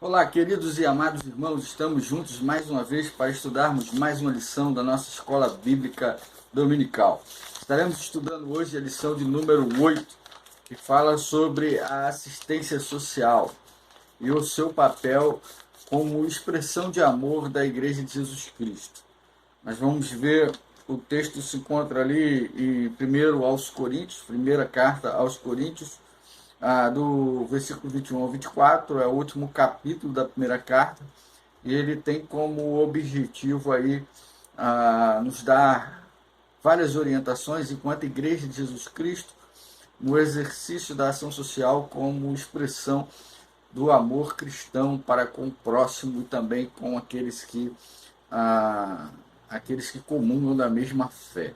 Olá, queridos e amados irmãos, estamos juntos mais uma vez para estudarmos mais uma lição da nossa Escola Bíblica Dominical. Estaremos estudando hoje a lição de número 8, que fala sobre a assistência social e o seu papel como expressão de amor da Igreja de Jesus Cristo. Nós vamos ver, o texto se encontra ali em 1 aos Coríntios, primeira carta aos Coríntios, do versículo 21 ao 24, é o último capítulo da primeira carta, e ele tem como objetivo aí nos dar várias orientações enquanto Igreja de Jesus Cristo no exercício da ação social como expressão do amor cristão para com o próximo e também com aqueles que comungam da mesma fé.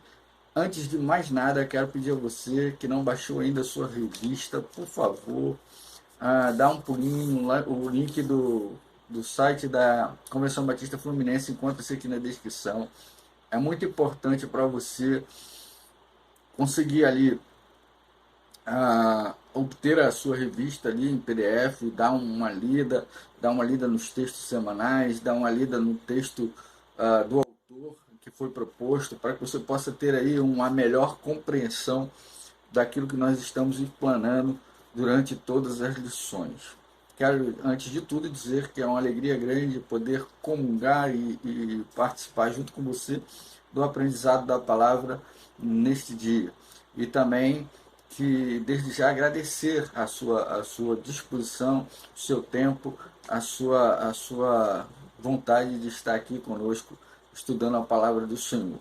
Antes de mais nada, quero pedir a você que não baixou ainda a sua revista, por favor, dá um pulinho, o link do site da Convenção Batista Fluminense encontra-se aqui na descrição. É muito importante para você conseguir ali obter a sua revista ali em PDF, dar uma lida nos textos semanais, dar uma lida no texto do autor que foi proposto, para que você possa ter aí uma melhor compreensão daquilo que nós estamos explanando durante todas as lições. Quero, antes de tudo, dizer que é uma alegria grande poder comungar e participar junto com você do aprendizado da palavra neste dia. E também que, desde já, agradecer a sua disposição, o seu tempo, a sua vontade de estar aqui conosco, estudando a palavra do Senhor.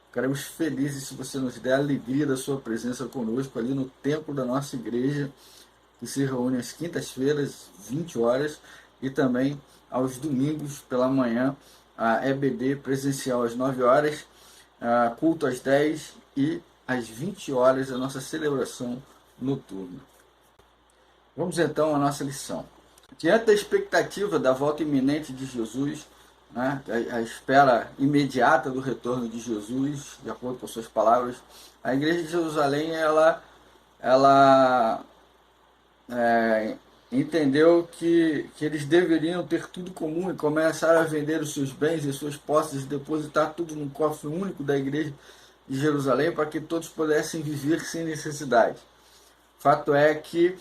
Ficaremos felizes se você nos der a alegria da sua presença conosco ali no templo da nossa igreja, que se reúne às quintas-feiras, 20 horas, e também aos domingos pela manhã, a EBD presencial às 9 horas, culto às 10 e às 20 horas a nossa celebração noturna. Vamos então à nossa lição. Diante da expectativa da volta iminente de Jesus, a espera imediata do retorno de Jesus, de acordo com suas palavras, a Igreja de Jerusalém ela entendeu que eles deveriam ter tudo comum e começaram a vender os seus bens e suas posses e depositar tudo num cofre único da Igreja de Jerusalém para que todos pudessem viver sem necessidade. Fato é que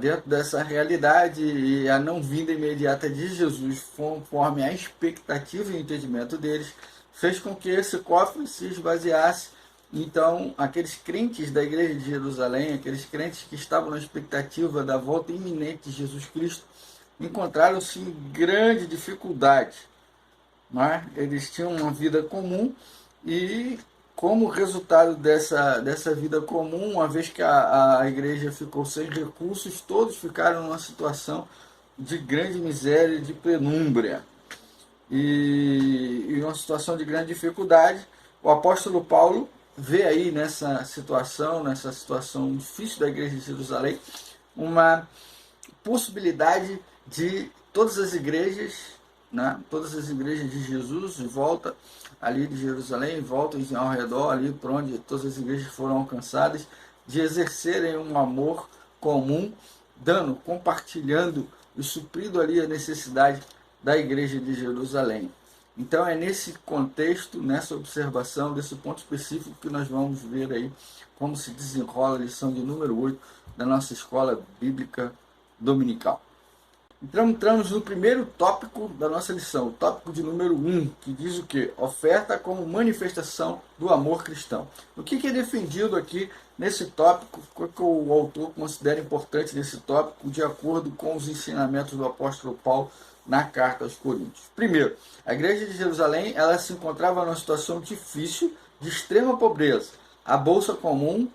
dentro dessa realidade e a não vinda imediata de Jesus, conforme a expectativa e o entendimento deles, fez com que esse cofre se esvaziasse. Então, aqueles crentes da Igreja de Jerusalém, aqueles crentes que estavam na expectativa da volta iminente de Jesus Cristo, encontraram-se em grande dificuldade. Eles tinham uma vida comum e, como resultado dessa vida comum, uma vez que a igreja ficou sem recursos, todos ficaram numa situação de grande miséria, de penúmbria. E uma situação de grande dificuldade, o apóstolo Paulo vê aí nessa situação difícil da igreja de Jerusalém, uma possibilidade de todas as igrejas de Jesus em volta ali de Jerusalém, em volta ao redor ali por onde todas as igrejas foram alcançadas, de exercerem um amor comum, compartilhando e suprindo ali a necessidade da igreja de Jerusalém. Então é nesse contexto, nessa observação desse ponto específico que nós vamos ver aí como se desenrola a lição de número 8 da nossa Escola Bíblica Dominical. Então entramos no primeiro tópico da nossa lição, o tópico de número 1, que diz o quê? Oferta como manifestação do amor cristão. O que é defendido aqui nesse tópico? O que o autor considera importante nesse tópico, de acordo com os ensinamentos do apóstolo Paulo na carta aos Coríntios? Primeiro, a igreja de Jerusalém ela se encontrava numa situação difícil, de extrema pobreza. A bolsa comum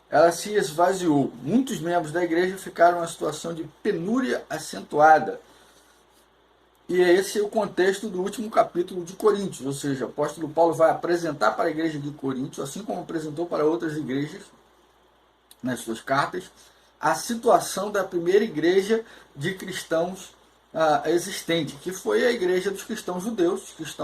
ela se esvaziou. Muitos membros da igreja ficaram numa situação de penúria acentuada. E esse é o contexto do último capítulo de Coríntios, ou seja, o apóstolo Paulo vai apresentar para a igreja de Coríntios, assim como apresentou para outras igrejas nas suas cartas, a situação da primeira igreja de cristãos existente, que foi a igreja dos cristãos judeus, os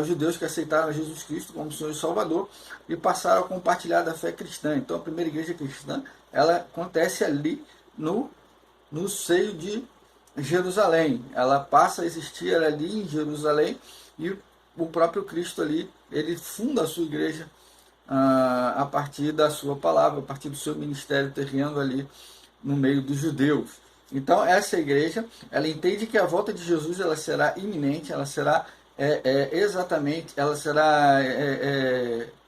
judeus que aceitaram Jesus Cristo como Senhor e Salvador e passaram a compartilhar da fé cristã. Então a primeira igreja cristã ela acontece ali no seio de Jerusalém. Ela passa a existir ali em Jerusalém, e o próprio Cristo ali, ele funda a sua igreja a partir da sua palavra, a partir do seu ministério terreno ali no meio dos judeus. Então essa igreja, ela entende que a volta de Jesus ela será iminente, ela será exatamente, ela será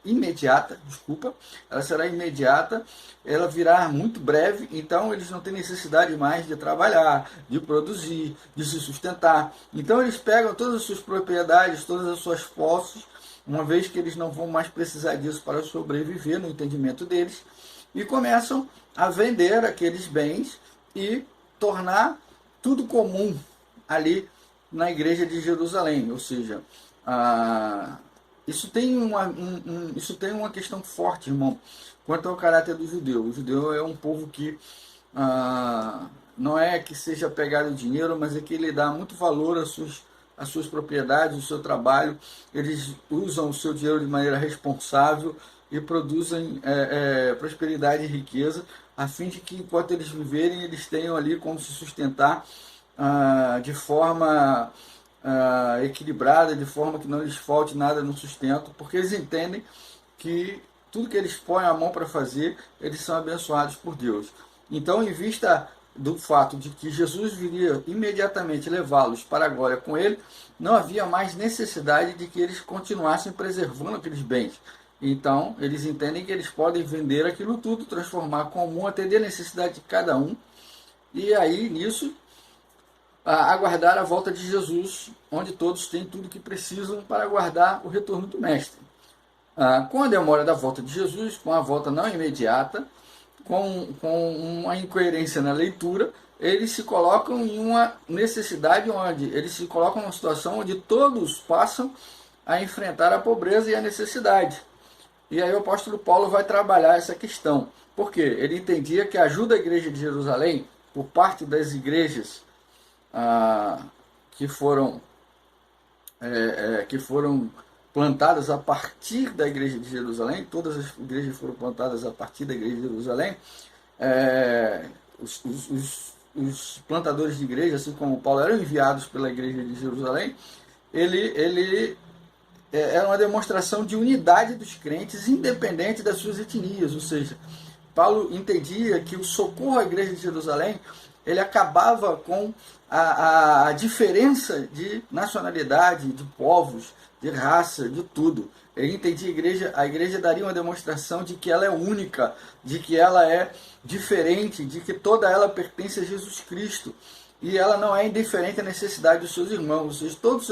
imediata, desculpa, ela será imediata, ela virá muito breve, então eles não têm necessidade mais de trabalhar, de produzir, de se sustentar. Então eles pegam todas as suas propriedades, todas as suas posses, uma vez que eles não vão mais precisar disso para sobreviver no entendimento deles, e começam a vender aqueles bens e tornar tudo comum ali na igreja de Jerusalém. Ou seja, isso tem uma questão forte, irmão, quanto ao caráter do judeu. O judeu é um povo que não é que seja apegado ao dinheiro, mas é que ele dá muito valor às suas propriedades, ao seu trabalho. Eles usam o seu dinheiro de maneira responsável e produzem prosperidade e riqueza, a fim de que, enquanto eles viverem, eles tenham ali como se sustentar de forma equilibrada, de forma que não lhes falte nada no sustento, porque eles entendem que tudo que eles põem a mão para fazer, eles são abençoados por Deus. Então, em vista do fato de que Jesus viria imediatamente levá-los para a glória com ele, não havia mais necessidade de que eles continuassem preservando aqueles bens. Então, eles entendem que eles podem vender aquilo tudo, transformar comum, atender a necessidade de cada um, e aí, nisso, aguardar a volta de Jesus, onde todos têm tudo o que precisam para aguardar o retorno do Mestre. Com a demora da volta de Jesus, com a volta não imediata, com uma incoerência na leitura, eles se colocam em uma necessidade onde eles se colocam numa situação onde todos passam a enfrentar a pobreza e a necessidade. E aí o apóstolo Paulo vai trabalhar essa questão. Por quê? Ele entendia que a ajuda à igreja de Jerusalém, por parte das igrejas que foram plantadas a partir da igreja de Jerusalém, todas as igrejas foram plantadas a partir da igreja de Jerusalém, os plantadores de igreja, assim como Paulo, eram enviados pela igreja de Jerusalém. Ele era uma demonstração de unidade dos crentes, independente das suas etnias. Ou seja, Paulo entendia que o socorro à igreja de Jerusalém, ele acabava com a diferença de nacionalidade, de povos, de raça, de tudo. Ele entendia a igreja daria uma demonstração de que ela é única, de que ela é diferente, de que toda ela pertence a Jesus Cristo. E ela não é indiferente à necessidade dos seus irmãos. Ou seja, todos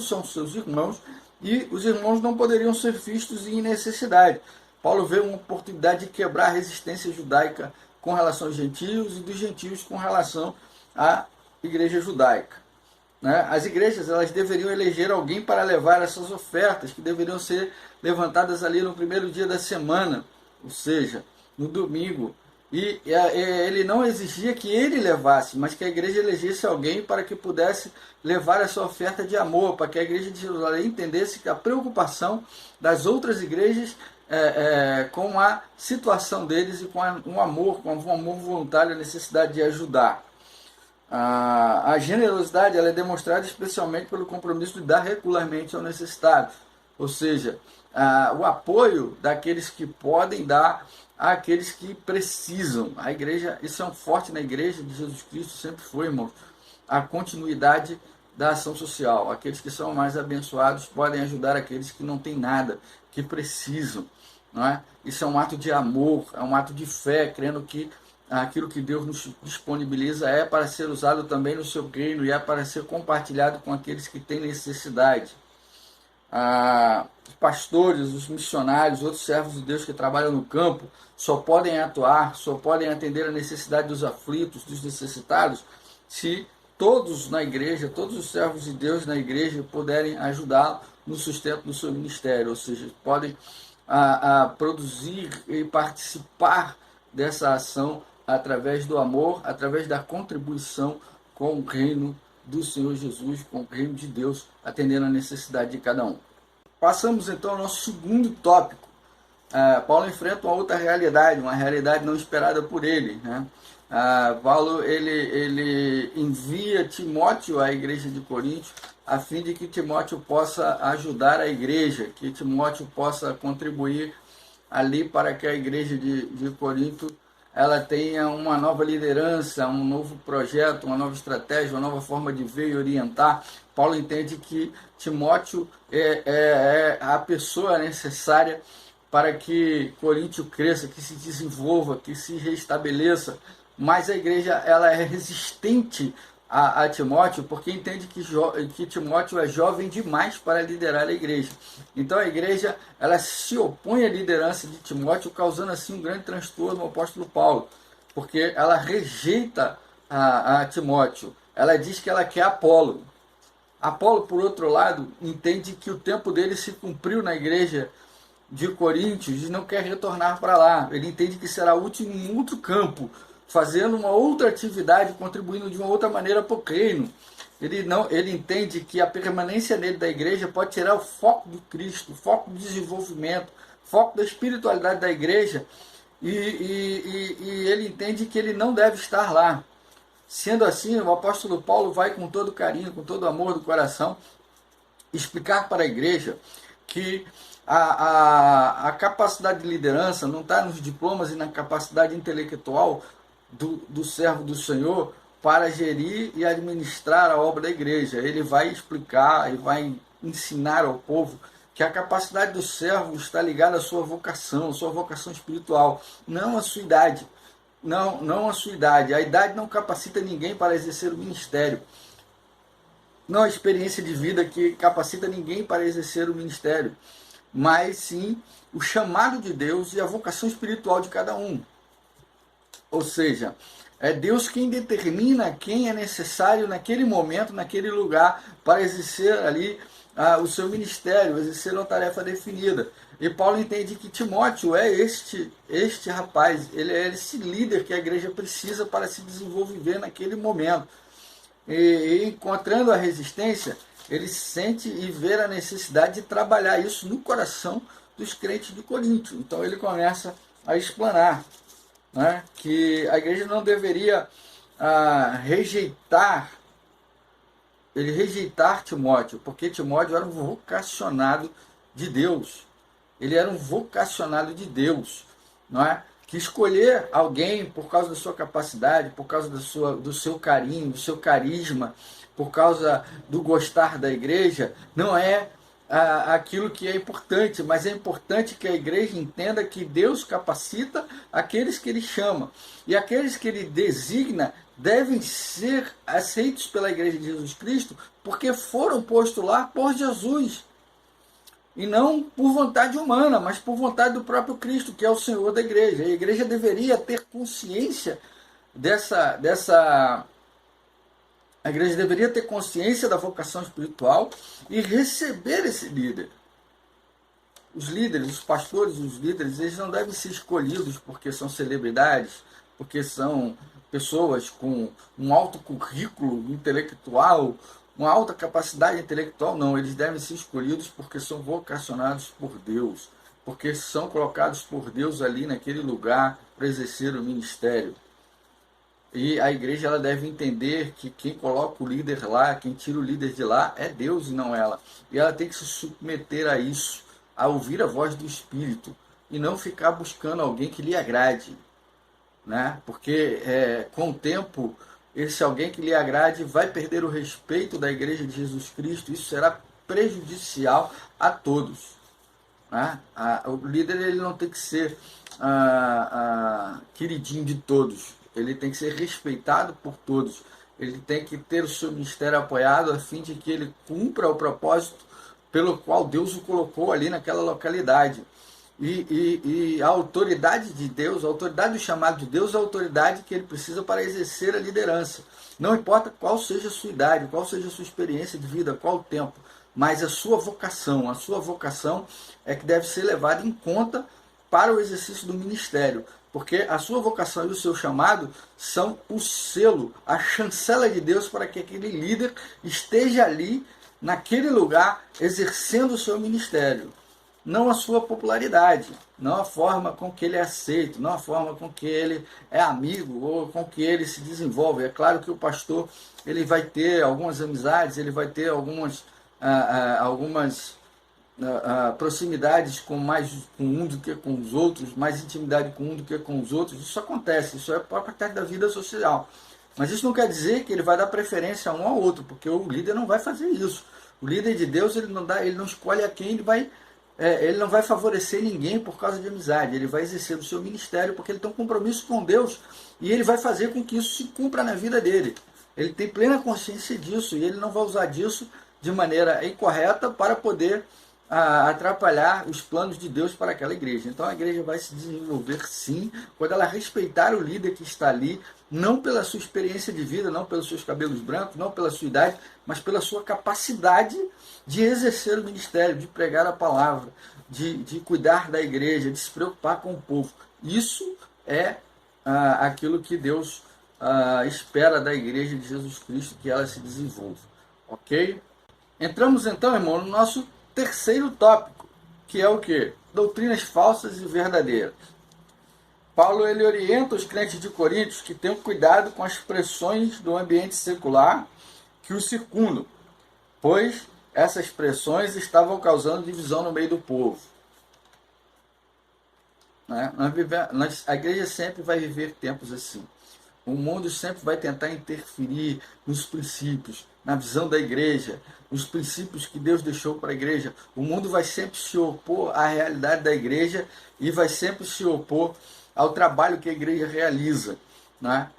são seus irmãos, e os irmãos não poderiam ser vistos em necessidade. Paulo vê uma oportunidade de quebrar a resistência judaica com relação aos gentios e dos gentios com relação à igreja judaica. As igrejas, elas deveriam eleger alguém para levar essas ofertas, que deveriam ser levantadas ali no primeiro dia da semana, ou seja, no domingo. E ele não exigia que ele levasse, mas que a igreja elegesse alguém para que pudesse levar essa oferta de amor, para que a igreja de Jerusalém entendesse que a preocupação das outras igrejas com a situação deles e com um amor voluntário, a necessidade de ajudar. A generosidade ela é demonstrada especialmente pelo compromisso de dar regularmente ao necessitado, ou seja, o apoio daqueles que podem dar àqueles que precisam. A igreja, isso é um forte na igreja de Jesus Cristo, sempre foi, irmãos, a continuidade da ação social. Aqueles que são mais abençoados podem ajudar aqueles que não têm nada, que precisam. Não é? Isso é um ato de amor, é um ato de fé, crendo que aquilo que Deus nos disponibiliza é para ser usado também no seu reino e é para ser compartilhado com aqueles que têm necessidade. Os pastores, os missionários, outros servos de Deus que trabalham no campo só podem atuar, só podem atender a necessidade dos aflitos, dos necessitados, se todos na igreja, todos os servos de Deus na igreja puderem ajudar no sustento do seu ministério, ou seja, podem produzir e participar dessa ação através do amor, através da contribuição com o reino do Senhor Jesus, com o reino de Deus, atendendo a necessidade de cada um. Passamos então ao nosso segundo tópico. Paulo enfrenta uma outra realidade, uma realidade não esperada por ele, né? Paulo ele envia Timóteo à igreja de Corinto, a fim de que Timóteo possa ajudar a igreja, que Timóteo possa contribuir ali para que a igreja de Corinto ela tenha uma nova liderança, um novo projeto, uma nova estratégia, uma nova forma de ver e orientar. Paulo entende que Timóteo é a pessoa necessária para que Coríntio cresça, que se desenvolva, que se restabeleça. Mas a igreja ela é resistente a Timóteo, porque entende que Timóteo é jovem demais para liderar a igreja. Então a igreja ela se opõe à liderança de Timóteo, causando assim um grande transtorno ao apóstolo Paulo, porque ela rejeita a Timóteo. Ela diz que ela quer Apolo. Apolo, por outro lado, entende que o tempo dele se cumpriu na igreja de Coríntios e não quer retornar para lá. Ele entende que será útil em outro campo, fazendo uma outra atividade, contribuindo de uma outra maneira para o reino. Ele entende que a permanência nele da igreja pode tirar o foco do Cristo, o foco do desenvolvimento, o foco da espiritualidade da igreja, e ele entende que ele não deve estar lá. Sendo assim, o apóstolo Paulo vai com todo carinho, com todo amor do coração, explicar para a igreja que a capacidade de liderança não está nos diplomas e na capacidade intelectual do servo do Senhor para gerir e administrar a obra da igreja. Ele vai explicar e vai ensinar ao povo que a capacidade do servo está ligada à sua vocação espiritual, não à sua idade. Não a sua idade. A idade não capacita ninguém para exercer o ministério. Não a experiência de vida que capacita ninguém para exercer o ministério, mas sim o chamado de Deus e a vocação espiritual de cada um. Ou seja, é Deus quem determina quem é necessário naquele momento, naquele lugar, para exercer ali o seu ministério, exercer uma tarefa definida. E Paulo entende que Timóteo é este rapaz, ele é esse líder que a igreja precisa para se desenvolver naquele momento. E encontrando a resistência, ele sente e vê a necessidade de trabalhar isso no coração dos crentes de Corinto. Então ele começa a explanar, né, que a igreja não deveria rejeitar Timóteo, porque Timóteo era um vocacionado de Deus. Ele era um vocacionado de Deus, não é? Que escolher alguém por causa da sua capacidade, por causa do seu carinho, do seu carisma, por causa do gostar da igreja, não é aquilo que é importante, mas é importante que a igreja entenda que Deus capacita aqueles que Ele chama, e aqueles que Ele designa devem ser aceitos pela igreja de Jesus Cristo, porque foram postos lá por Jesus, e não por vontade humana, mas por vontade do próprio Cristo, que é o Senhor da igreja. A igreja deveria ter consciência a igreja deveria ter consciência da vocação espiritual e receber esse líder. Os líderes, os pastores, os líderes, eles não devem ser escolhidos porque são celebridades, porque são pessoas com um alto currículo intelectual, uma alta capacidade intelectual, não. Eles devem ser escolhidos porque são vocacionados por Deus, porque são colocados por Deus ali naquele lugar para exercer o ministério. E a igreja ela deve entender que quem coloca o líder lá, quem tira o líder de lá, é Deus e não ela. E ela tem que se submeter a isso, a ouvir a voz do Espírito, e não ficar buscando alguém que lhe agrade, né? Porque com o tempo, esse alguém que lhe agrade vai perder o respeito da igreja de Jesus Cristo. Isso será prejudicial a todos, né? O líder ele não tem que ser queridinho de todos. Ele tem que ser respeitado por todos. Ele tem que ter o seu ministério apoiado a fim de que ele cumpra o propósito pelo qual Deus o colocou ali naquela localidade. E a autoridade de Deus, a autoridade do chamado de Deus, é a autoridade que ele precisa para exercer a liderança. Não importa qual seja a sua idade, qual seja a sua experiência de vida, qual o tempo, mas a sua vocação é que deve ser levada em conta para o exercício do ministério. Porque a sua vocação e o seu chamado são o selo, a chancela de Deus para que aquele líder esteja ali, naquele lugar, exercendo o seu ministério. não a sua popularidade, não a forma com que ele é aceito, não a forma com que ele é amigo ou com que ele se desenvolve. É claro que o pastor ele vai ter algumas amizades, ele vai ter algumas proximidades com um do que com os outros, mais intimidade com um do que com os outros. Isso acontece, isso é parte da vida social. Mas isso não quer dizer que ele vai dar preferência a um ao outro, porque o líder não vai fazer isso. O líder de Deus ele não escolhe a quem ele não vai favorecer ninguém por causa de amizade. Ele vai exercer o seu ministério porque ele tem um compromisso com Deus e ele vai fazer com que isso se cumpra na vida dele. Ele tem plena consciência disso e ele não vai usar disso de maneira incorreta para poder atrapalhar os planos de Deus para aquela igreja. Então a igreja vai se desenvolver sim, quando ela respeitar o líder que está ali, não pela sua experiência de vida, não pelos seus cabelos brancos, não pela sua idade, mas pela sua capacidade de exercer o ministério, de pregar a palavra, de cuidar da igreja, de se preocupar com o povo. Isso é aquilo que Deus espera da igreja de Jesus Cristo, que ela se desenvolva. Ok? Entramos então, irmão, no nosso terceiro tópico, que é o quê? Doutrinas falsas e verdadeiras. Paulo ele orienta os crentes de Coríntios que tenham cuidado com as pressões do ambiente secular que os circundam, pois essas pressões estavam causando divisão no meio do povo. A igreja sempre vai viver tempos assim. O mundo sempre vai tentar interferir nos princípios, na visão da igreja, nos princípios que Deus deixou para a igreja. O mundo vai sempre se opor à realidade da igreja e vai sempre se opor ao trabalho que a igreja realiza. Né?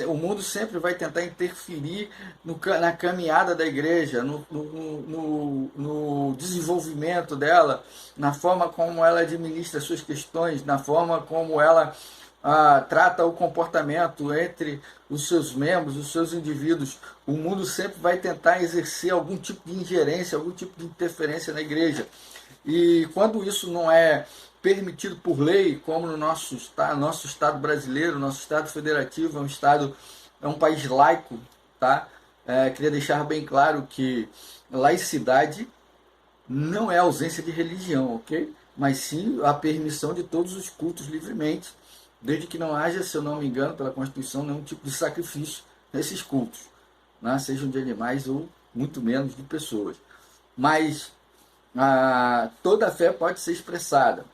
O mundo sempre vai tentar interferir na caminhada da igreja, no desenvolvimento dela, na forma como ela administra suas questões, na forma como ela trata o comportamento entre os seus membros, os seus indivíduos. O mundo sempre vai tentar exercer algum tipo de ingerência, algum tipo de interferência na igreja. E quando isso não é permitido por lei, como no nosso Estado brasileiro, nosso Estado federativo é um país laico, tá? Queria deixar bem claro que laicidade não é ausência de religião, ok? Mas sim a permissão de todos os cultos livremente, desde que não haja, se eu não me engano, pela Constituição, nenhum tipo de sacrifício nesses cultos, né? Sejam de animais ou muito menos de pessoas. Mas toda a fé pode ser expressada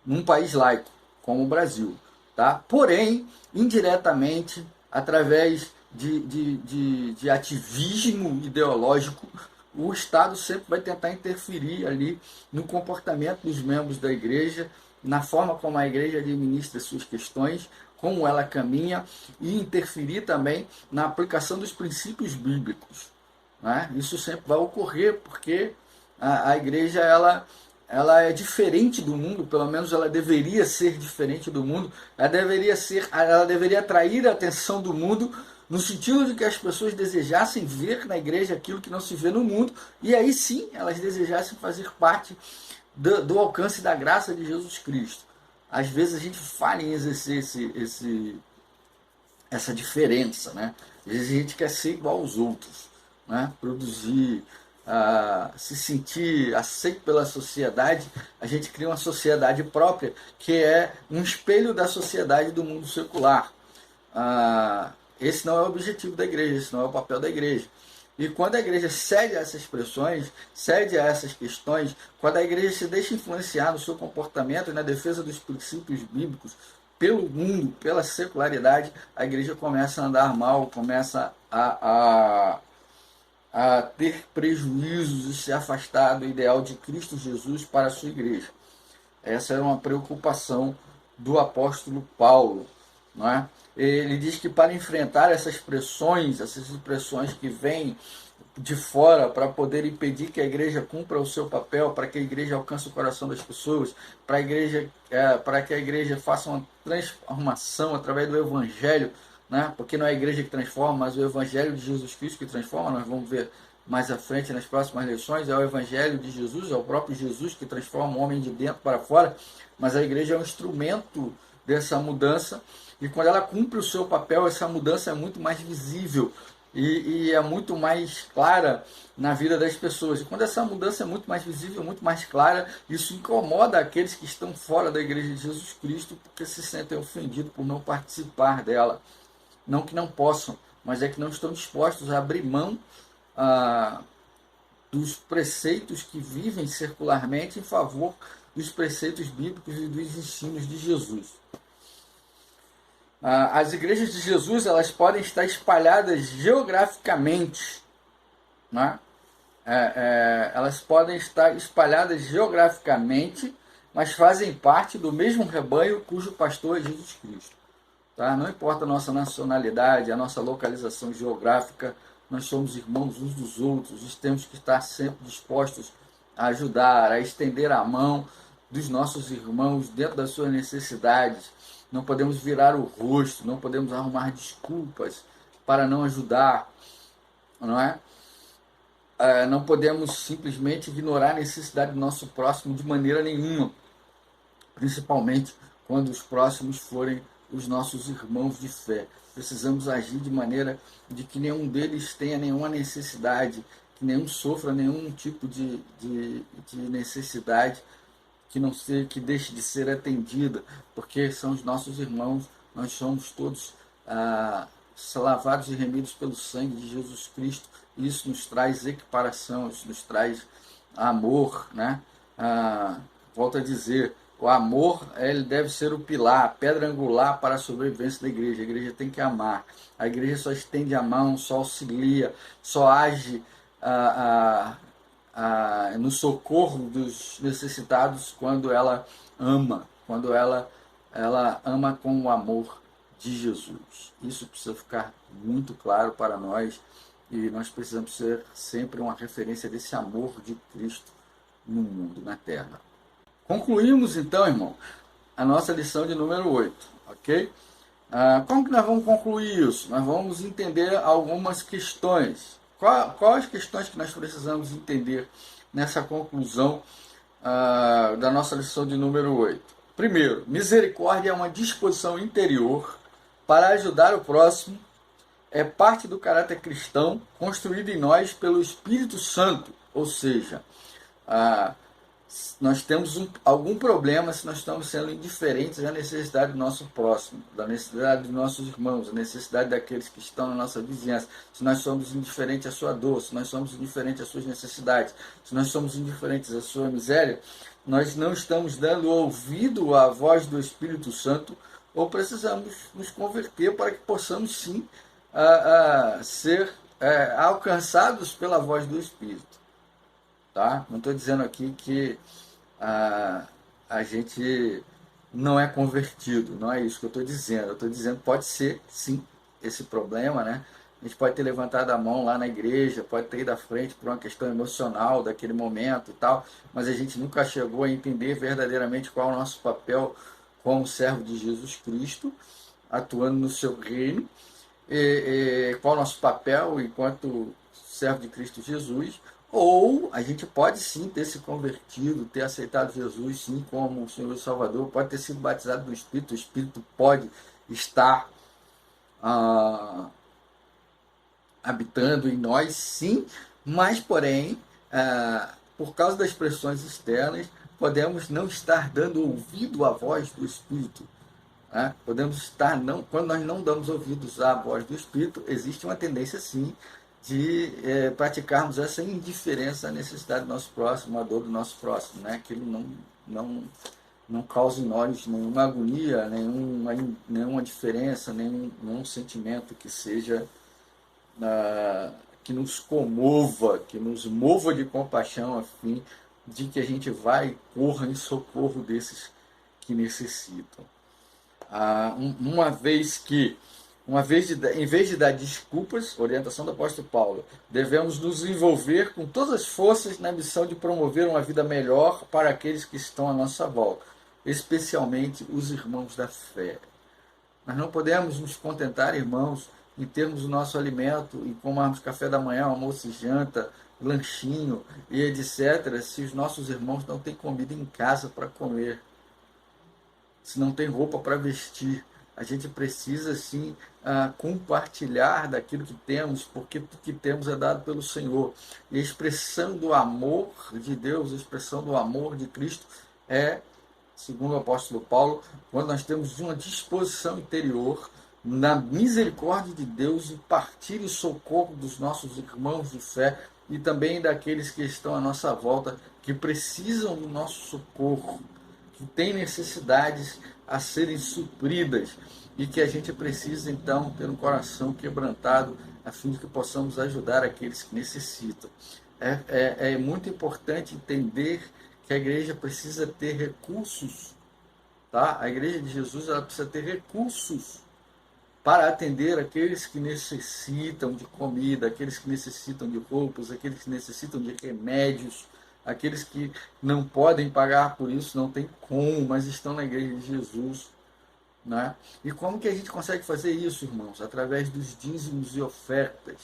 num país laico, como o Brasil. Tá? Porém, indiretamente, através de ativismo ideológico, o Estado sempre vai tentar interferir ali no comportamento dos membros da igreja, na forma como a igreja administra suas questões, como ela caminha, e interferir também na aplicação dos princípios bíblicos. Né? Isso sempre vai ocorrer, porque a igreja ela é diferente do mundo, pelo menos ela deveria ser diferente do mundo, ela deveria atrair a atenção do mundo, no sentido de que as pessoas desejassem ver na igreja aquilo que não se vê no mundo, e aí sim elas desejassem fazer parte do alcance da graça de Jesus Cristo. Às vezes a gente falha em exercer essa diferença, né? Às vezes a gente quer ser igual aos outros, né? Produzir, se sentir aceito pela sociedade. A gente cria uma sociedade própria que é um espelho da sociedade do mundo secular. Esse não é o objetivo da igreja, esse não é o papel da igreja. E quando a igreja cede a essas pressões, cede a essas questões, quando a igreja se deixa influenciar no seu comportamento e na defesa dos princípios bíblicos pelo mundo, pela secularidade, a igreja começa a andar mal, começa a ter prejuízos e se afastar do ideal de Cristo Jesus para a sua igreja. Essa era uma preocupação do apóstolo Paulo. Não é? Ele diz que para enfrentar essas pressões que vêm de fora para poder impedir que a igreja cumpra o seu papel, para que a igreja alcance o coração das pessoas, para que a igreja faça uma transformação através do evangelho, né? Porque não é a igreja que transforma, mas o evangelho de Jesus Cristo que transforma. Nós vamos ver mais à frente nas próximas lições. É o evangelho de Jesus, é o próprio Jesus que transforma o homem de dentro para fora, mas a igreja é um instrumento dessa mudança, e quando ela cumpre o seu papel, essa mudança é muito mais visível. e é muito mais clara na vida das pessoas. E quando essa mudança é muito mais visível, muito mais clara, isso incomoda aqueles que estão fora da Igreja de Jesus Cristo, porque se sentem ofendidos por não participar dela. Não que não possam, mas é que não estão dispostos a abrir mão dos preceitos que vivem circularmente em favor dos preceitos bíblicos e dos ensinos de Jesus. As igrejas de Jesus, elas podem estar espalhadas geograficamente, né? Elas podem estar espalhadas geograficamente, mas fazem parte do mesmo rebanho cujo pastor é Jesus Cristo. Tá? Não importa a nossa nacionalidade, a nossa localização geográfica, nós somos irmãos uns dos outros e temos que estar sempre dispostos a ajudar, a estender a mão dos nossos irmãos dentro das suas necessidades. Não podemos virar o rosto, não podemos arrumar desculpas para não ajudar, não é? Não podemos simplesmente ignorar a necessidade do nosso próximo de maneira nenhuma, principalmente quando os próximos forem os nossos irmãos de fé. Precisamos agir de maneira de que nenhum deles tenha nenhuma necessidade, que nenhum sofra nenhum tipo de necessidade que não seja, que deixe de ser atendida, porque são os nossos irmãos, nós somos todos lavados e remidos pelo sangue de Jesus Cristo. Isso nos traz equiparação, isso nos traz amor, né? Volto a dizer, o amor, ele deve ser o pilar, a pedra angular para a sobrevivência da igreja. A igreja tem que amar. A igreja só estende a mão, só auxilia, só age no socorro dos necessitados quando ela ama, quando ela ama com o amor de Jesus. Isso precisa ficar muito claro para nós e nós precisamos ser sempre uma referência desse amor de Cristo no mundo, na terra. Concluímos então, irmão, a nossa lição de número 8, ok? Como que nós vamos concluir isso? Nós vamos entender algumas questões. Quais as questões que nós precisamos entender nessa conclusão da nossa lição de número 8? Primeiro, misericórdia é uma disposição interior para ajudar o próximo, é parte do caráter cristão construído em nós pelo Espírito Santo, ou seja, nós temos algum problema se nós estamos sendo indiferentes à necessidade do nosso próximo, da necessidade dos nossos irmãos, a necessidade daqueles que estão na nossa vizinhança, se nós somos indiferentes à sua dor, se nós somos indiferentes às suas necessidades, se nós somos indiferentes à sua miséria, nós não estamos dando ouvido à voz do Espírito Santo, ou precisamos nos converter para que possamos sim ser alcançados pela voz do Espírito. Tá? Não estou dizendo aqui que a gente não é convertido, não é isso que eu estou dizendo. Eu estou dizendo que pode ser, sim, esse problema, né? A gente pode ter levantado a mão lá na igreja, pode ter ido à frente por uma questão emocional daquele momento e tal, mas a gente nunca chegou a entender verdadeiramente qual é o nosso papel como servo de Jesus Cristo, atuando no seu reino, qual é o nosso papel enquanto servo de Cristo Jesus. Ou a gente pode sim ter se convertido, ter aceitado Jesus sim como o Senhor e Salvador, pode ter sido batizado no Espírito, o Espírito pode estar habitando em nós sim, mas porém, por causa das pressões externas, podemos não estar dando ouvido à voz do Espírito. Né? Podemos estar, quando nós não damos ouvidos à voz do Espírito, existe uma tendência sim de praticarmos essa indiferença à necessidade do nosso próximo, à dor do nosso próximo, né? Aquilo não causa em nós nenhuma agonia, nenhuma diferença, nenhum sentimento que seja, que nos comova, que nos mova de compaixão a fim de que a gente vá e corra em socorro desses que necessitam. Em vez de dar desculpas, orientação do apóstolo Paulo, devemos nos envolver com todas as forças na missão de promover uma vida melhor para aqueles que estão à nossa volta, especialmente os irmãos da fé. Nós não podemos nos contentar, irmãos, em termos o nosso alimento e tomarmos café da manhã, almoço e janta, lanchinho e etc., se os nossos irmãos não têm comida em casa para comer, se não tem roupa para vestir, a gente precisa sim compartilhar daquilo que temos, porque o que temos é dado pelo Senhor. E a expressão do amor de Deus, a expressão do amor de Cristo é, segundo o apóstolo Paulo, quando nós temos uma disposição interior na misericórdia de Deus e partir o socorro dos nossos irmãos de fé e também daqueles que estão à nossa volta, que precisam do nosso socorro, que têm necessidades a serem supridas e que a gente precisa então ter um coração quebrantado a fim de que possamos ajudar aqueles que necessitam. É muito importante entender que a igreja precisa ter recursos, tá? A igreja de Jesus ela precisa ter recursos para atender aqueles que necessitam de comida, aqueles que necessitam de roupas, aqueles que necessitam de remédios, aqueles que não podem pagar por isso, não tem como, mas estão na igreja de Jesus. Né? E como que a gente consegue fazer isso, irmãos? Através dos dízimos e ofertas.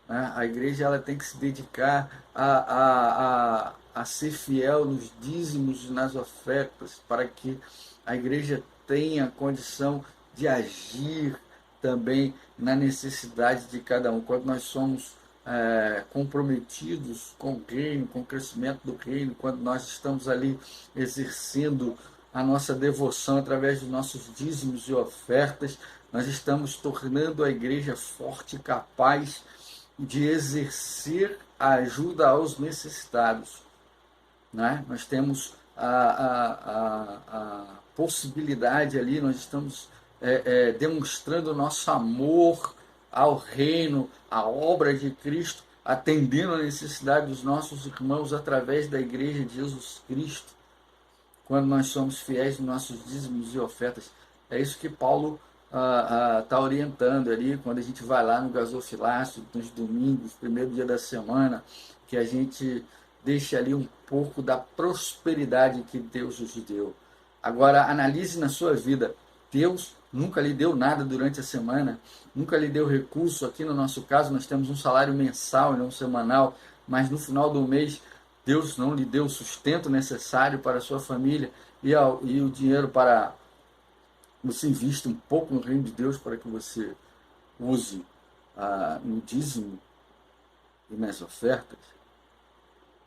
Né? A igreja ela tem que se dedicar a ser fiel nos dízimos e nas ofertas, para que a igreja tenha condição de agir também na necessidade de cada um. Quando nós somos comprometidos com o reino, com o crescimento do reino, quando nós estamos ali exercendo a nossa devoção através dos nossos dízimos e ofertas, nós estamos tornando a igreja forte e capaz de exercer a ajuda aos necessitados. Né? Nós temos a possibilidade ali, nós estamos demonstrando o nosso amor ao reino, à obra de Cristo, atendendo a necessidade dos nossos irmãos através da igreja de Jesus Cristo, quando nós somos fiéis nos nossos dízimos e ofertas. É isso que Paulo está orientando ali, quando a gente vai lá no gasofilácio, nos domingos, primeiro dia da semana, que a gente deixe ali um pouco da prosperidade que Deus nos deu. Agora, analise na sua vida. Deus nunca lhe deu nada durante a semana, nunca lhe deu recurso. Aqui no nosso caso, nós temos um salário mensal e não semanal, mas no final do mês, Deus não lhe deu o sustento necessário para a sua família e o dinheiro para você invista um pouco no reino de Deus, para que você use no dízimo e nas ofertas.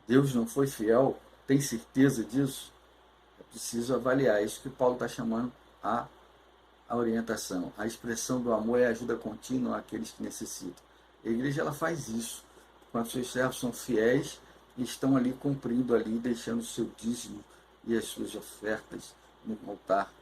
Deus não foi fiel, tem certeza disso? É preciso avaliar. É isso que Paulo está chamando a orientação. A expressão do amor é a ajuda contínua àqueles que necessitam. A igreja ela faz isso. Quando seus servos são fiéis e estão ali cumprindo ali, deixando o seu dízimo e as suas ofertas no altar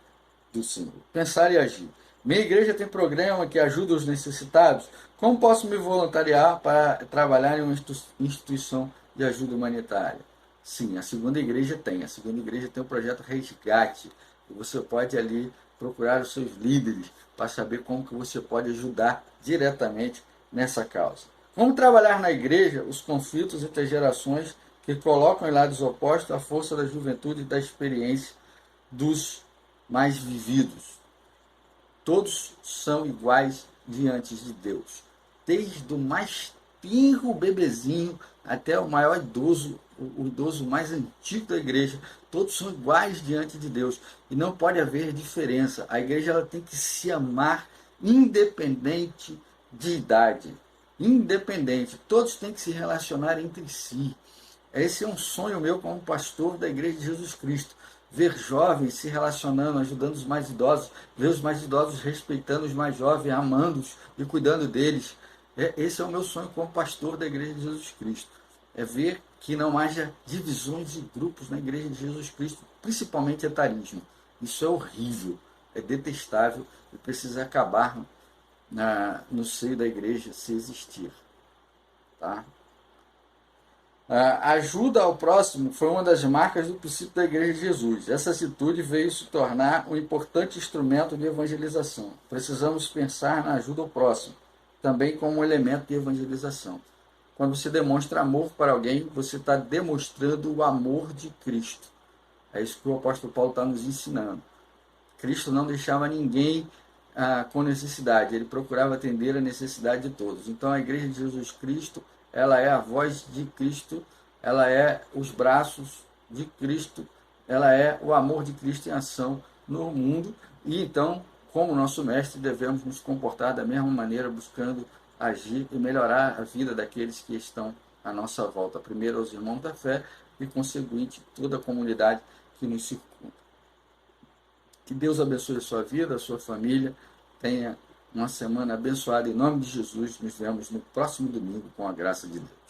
do Senhor. Pensar e agir. Minha igreja tem programa que ajuda os necessitados. Como posso me voluntariar para trabalhar em uma instituição de ajuda humanitária? Sim, a segunda igreja tem. A segunda igreja tem o projeto Resgate. E você pode ali procurar os seus líderes para saber como que você pode ajudar diretamente nessa causa. Como trabalhar na igreja os conflitos entre as gerações que colocam em lados opostos a força da juventude e da experiência dos mais vividos. Todos são iguais diante de Deus. Desde o mais tenro bebezinho até o maior idoso, o idoso mais antigo da igreja, todos são iguais diante de Deus. E não pode haver diferença. A igreja ela tem que se amar independente de idade. Independente. Todos têm que se relacionar entre si. Esse é um sonho meu como pastor da Igreja de Jesus Cristo. Ver jovens se relacionando, ajudando os mais idosos, ver os mais idosos respeitando os mais jovens, amando-os e cuidando deles. Esse é o meu sonho como pastor da Igreja de Jesus Cristo. É ver que não haja divisões de grupos na Igreja de Jesus Cristo, principalmente etarismo. Isso é horrível, é detestável e precisa acabar no seio da igreja, se existir. Tá? A ajuda ao próximo foi uma das marcas do princípio da Igreja de Jesus. Essa atitude veio se tornar um importante instrumento de evangelização. Precisamos pensar na ajuda ao próximo, também como um elemento de evangelização. Quando você demonstra amor para alguém, você está demonstrando o amor de Cristo. É isso que o apóstolo Paulo está nos ensinando. Cristo não deixava ninguém com necessidade, ele procurava atender a necessidade de todos. Então a Igreja de Jesus Cristo, ela é a voz de Cristo, ela é os braços de Cristo, ela é o amor de Cristo em ação no mundo. E então, como nosso mestre, devemos nos comportar da mesma maneira, buscando agir e melhorar a vida daqueles que estão à nossa volta. Primeiro aos irmãos da fé e, consequentemente, toda a comunidade que nos circunda. Que Deus abençoe a sua vida, a sua família. Tenha uma semana abençoada. Em nome de Jesus, nos vemos no próximo domingo, com a graça de Deus.